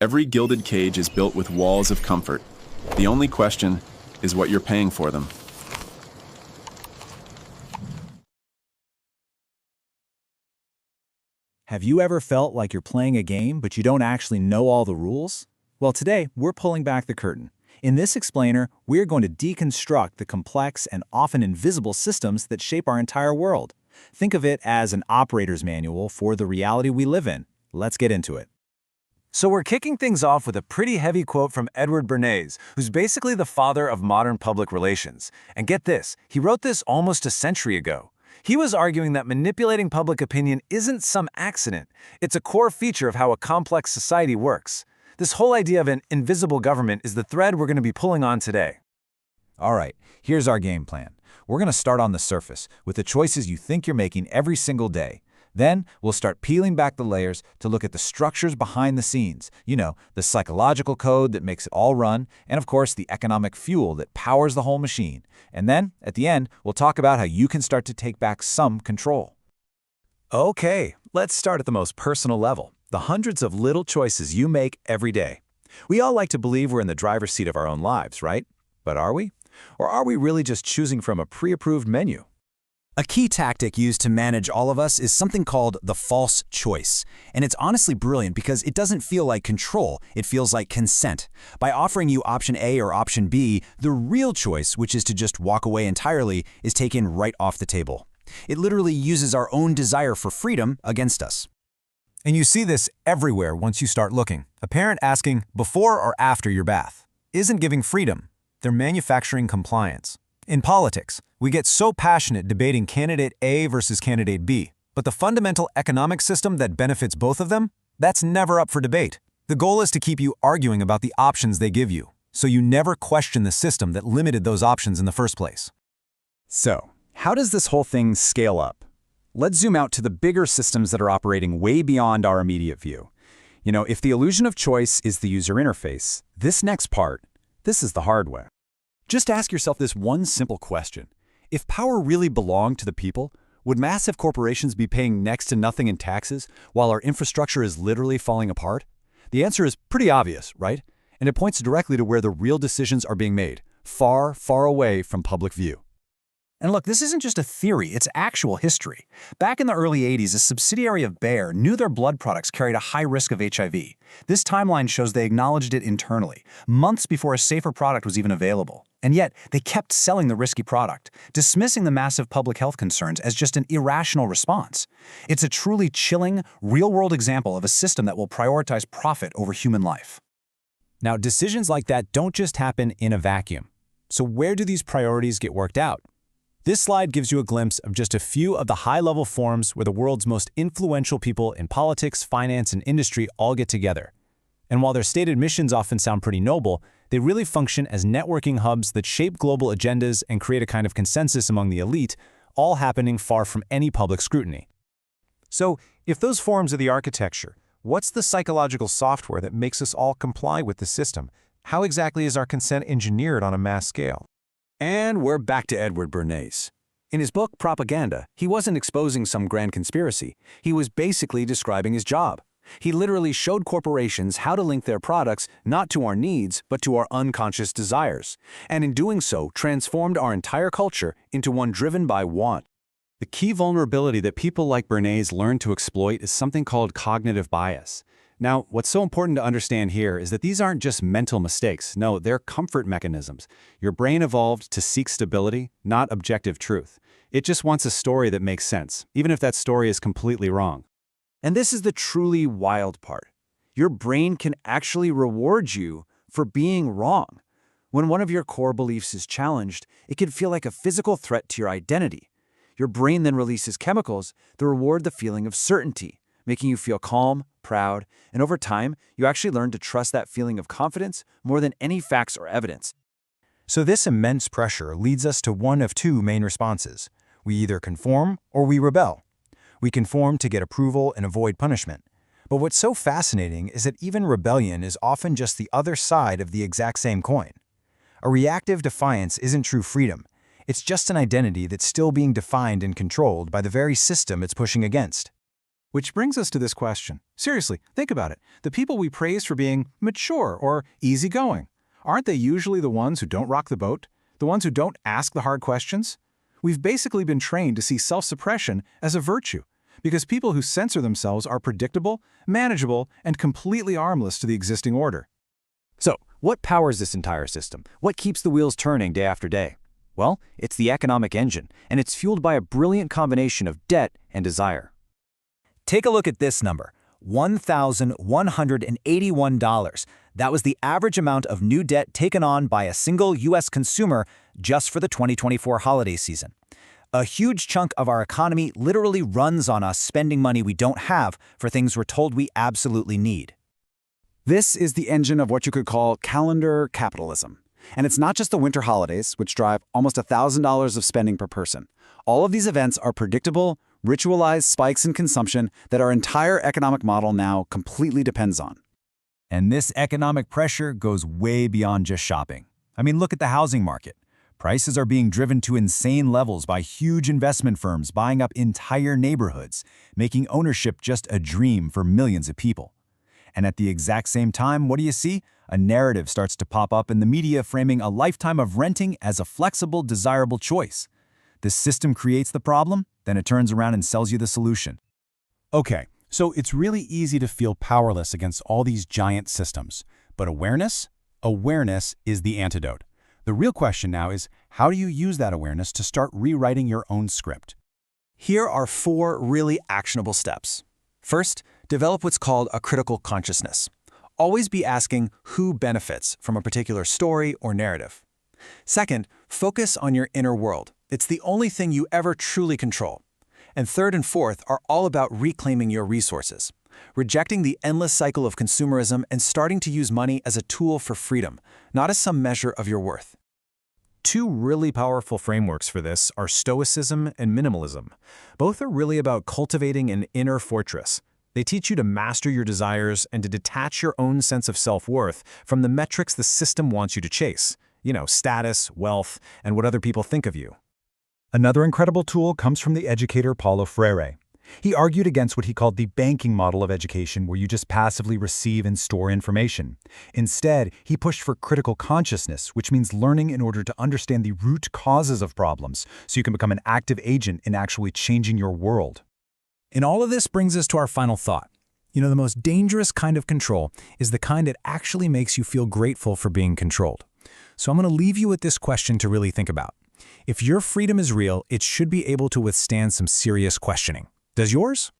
Every gilded cage is built with walls of comfort. The only question is what you're paying for them. Have you ever felt like you're playing a game but you don't actually know all the rules? Well, today we're pulling back the curtain. In this explainer, we're going to deconstruct the complex and often invisible systems that shape our entire world. Think of it as an operator's manual for the reality we live in. Let's get into it. So we're kicking things off with a pretty heavy quote from Edward Bernays, who's basically the father of modern public relations. And get this, he wrote this almost a century ago. He was arguing that manipulating public opinion isn't some accident. It's a core feature of how a complex society works. This whole idea of an invisible government is the thread we're going to be pulling on today. All right, here's our game plan. We're going to start on the surface, with the choices you think you're making every single day. Then, we'll start peeling back the layers to look at the structures behind the scenes. You know, the psychological code that makes it all run, and of course, the economic fuel that powers the whole machine. And then, at the end, we'll talk about how you can start to take back some control. Okay, let's start at the most personal level, the hundreds of little choices you make every day. We all like to believe we're in the driver's seat of our own lives, right? But are we? Or are we really just choosing from a pre-approved menu? A key tactic used to manage all of us is something called the false choice. And it's honestly brilliant because it doesn't feel like control, it feels like consent. By offering you option A or option B, the real choice, which is to just walk away entirely, is taken right off the table. It literally uses our own desire for freedom against us. And you see this everywhere once you start looking. A parent asking, before or after your bath, isn't giving freedom. They're manufacturing compliance. In politics, we get so passionate debating candidate A versus candidate B, but the fundamental economic system that benefits both of them, that's never up for debate. The goal is to keep you arguing about the options they give you, so you never question the system that limited those options in the first place. So, how does this whole thing scale up? Let's zoom out to the bigger systems that are operating way beyond our immediate view. You know, if the illusion of choice is the user interface, this next part, this is the hardware. Just ask yourself this one simple question. If power really belonged to the people, would massive corporations be paying next to nothing in taxes while our infrastructure is literally falling apart? The answer is pretty obvious, right? And it points directly to where the real decisions are being made, far, far away from public view. And look, this isn't just a theory, it's actual history. Back in the early 80s, a subsidiary of Bayer knew their blood products carried a high risk of HIV. This timeline shows they acknowledged it internally, months before a safer product was even available. And yet, they kept selling the risky product, dismissing the massive public health concerns as just an irrational response. It's a truly chilling, real-world example of a system that will prioritize profit over human life. Now, decisions like that don't just happen in a vacuum. So where do these priorities get worked out? This slide gives you a glimpse of just a few of the high-level forums where the world's most influential people in politics, finance, and industry all get together. And while their stated missions often sound pretty noble, they really function as networking hubs that shape global agendas and create a kind of consensus among the elite, all happening far from any public scrutiny. So, if those forms are the architecture, what's the psychological software that makes us all comply with the system? How exactly is our consent engineered on a mass scale? And we're back to Edward Bernays. In his book, Propaganda, he wasn't exposing some grand conspiracy. He was basically describing his job. He literally showed corporations how to link their products not to our needs, but to our unconscious desires. And in doing so, transformed our entire culture into one driven by want. The key vulnerability that people like Bernays learn to exploit is something called cognitive bias. Now, what's so important to understand here is that these aren't just mental mistakes. No, they're comfort mechanisms. Your brain evolved to seek stability, not objective truth. It just wants a story that makes sense, even if that story is completely wrong. And this is the truly wild part. Your brain can actually reward you for being wrong. When one of your core beliefs is challenged, it can feel like a physical threat to your identity. Your brain then releases chemicals that reward the feeling of certainty, making you feel calm, proud, and over time, you actually learn to trust that feeling of confidence more than any facts or evidence. So this immense pressure leads us to one of two main responses. We either conform or we rebel. We conform to get approval and avoid punishment. But what's so fascinating is that even rebellion is often just the other side of the exact same coin. A reactive defiance isn't true freedom. It's just an identity that's still being defined and controlled by the very system it's pushing against. Which brings us to this question. Seriously, think about it. The people we praise for being mature or easygoing, aren't they usually the ones who don't rock the boat? The ones who don't ask the hard questions? We've basically been trained to see self-suppression as a virtue, because people who censor themselves are predictable, manageable, and completely harmless to the existing order. So, what powers this entire system? What keeps the wheels turning day after day? Well, it's the economic engine, and it's fueled by a brilliant combination of debt and desire. Take a look at this number, $1,181. That was the average amount of new debt taken on by a single U.S. consumer just for the 2024 holiday season. A huge chunk of our economy literally runs on us spending money we don't have for things we're told we absolutely need. This is the engine of what you could call calendar capitalism. And it's not just the winter holidays, which drive almost $1,000 of spending per person. All of these events are predictable, ritualized spikes in consumption that our entire economic model now completely depends on. And this economic pressure goes way beyond just shopping. I mean, look at the housing market. Prices are being driven to insane levels by huge investment firms buying up entire neighborhoods, making ownership just a dream for millions of people. And at the exact same time, what do you see? A narrative starts to pop up in the media framing a lifetime of renting as a flexible, desirable choice. This system creates the problem, then it turns around and sells you the solution. Okay, so it's really easy to feel powerless against all these giant systems. But awareness? Awareness is the antidote. The real question now is, how do you use that awareness to start rewriting your own script? Here are 4 really actionable steps. First, develop what's called a critical consciousness. Always be asking who benefits from a particular story or narrative. Second, focus on your inner world. It's the only thing you ever truly control. And third and fourth are all about reclaiming your resources, rejecting the endless cycle of consumerism and starting to use money as a tool for freedom, not as some measure of your worth. 2 really powerful frameworks for this are Stoicism and minimalism. Both are really about cultivating an inner fortress. They teach you to master your desires and to detach your own sense of self-worth from the metrics the system wants you to chase. Status, wealth, and what other people think of you. Another incredible tool comes from the educator Paulo Freire. He argued against what he called the banking model of education, where you just passively receive and store information. Instead, he pushed for critical consciousness, which means learning in order to understand the root causes of problems, so you can become an active agent in actually changing your world. And all of this brings us to our final thought. The most dangerous kind of control is the kind that actually makes you feel grateful for being controlled. So I'm going to leave you with this question to really think about. If your freedom is real, it should be able to withstand some serious questioning. Does yours?